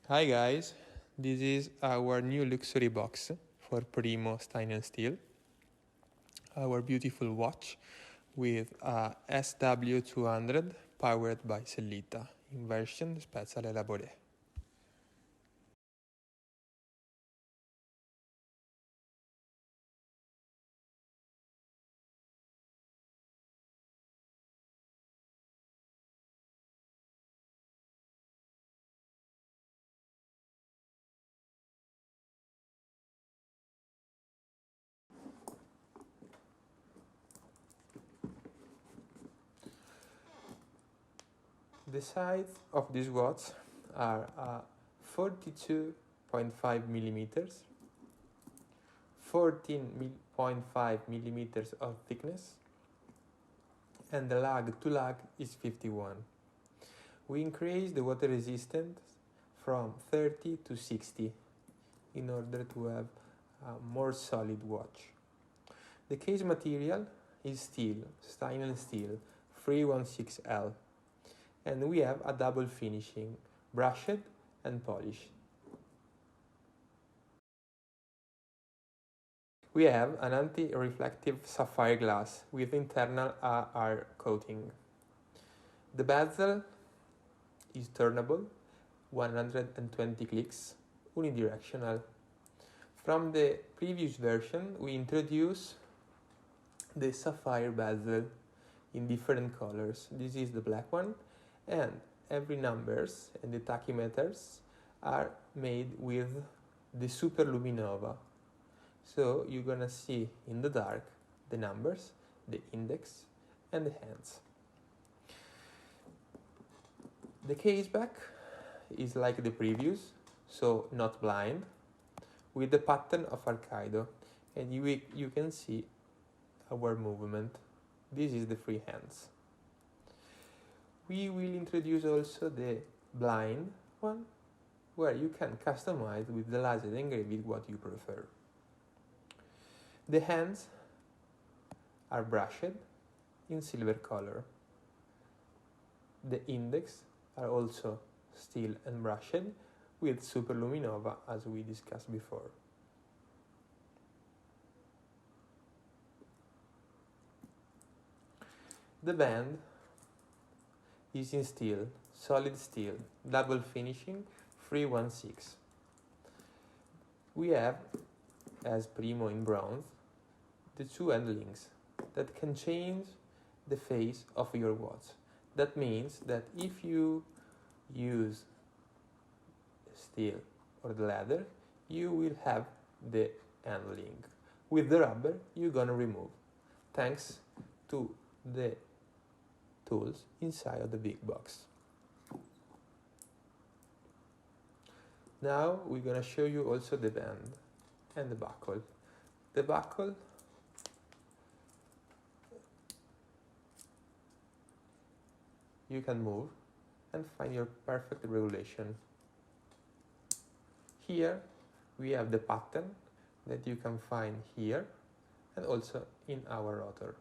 Hi guys, this is our new luxury box for Primo StainlessSteel, our beautiful watch with a SW200 powered by Sellita in version Special Elaboré. The size of these watch are 42.5 millimeters, 14.5 millimeters of thickness, and the lag to lag is 51. We increase the water resistance from 30 to 60 in order to have a more solid watch. The case material is steel, stainless steel, 316L, and we have a double finishing, brushed and polished. We have an anti-reflective sapphire glass with internal AR coating. The bezel is turnable, 120 clicks, unidirectional. From the previous version, we introduced the sapphire bezel in different colors. This is the black one, and every numbers and the tachymeters are made with the super luminova. So you're gonna see in the dark the numbers, the index, and the hands. The case back is like the previous, so not blind, with the pattern of Arcaido, and you can see our movement. This is the free hands. We will introduce also the blind one, where you can customize with the laser engraving what you prefer. The hands are brushed in silver color. The index are also steel and brushed with super luminova as we discussed before. The band is in steel, solid steel, double finishing, 316. We have, as Primo in bronze, the two handlings that can change the face of your watch. That means that if you use steel or the leather, you will have the handling. With the rubber, you're gonna remove, thanks to the tools inside of the big box. Now we're gonna show you also the band and the buckle. The buckle you can move and find your perfect regulation. Here we have the pattern that you can find here and also in our rotor.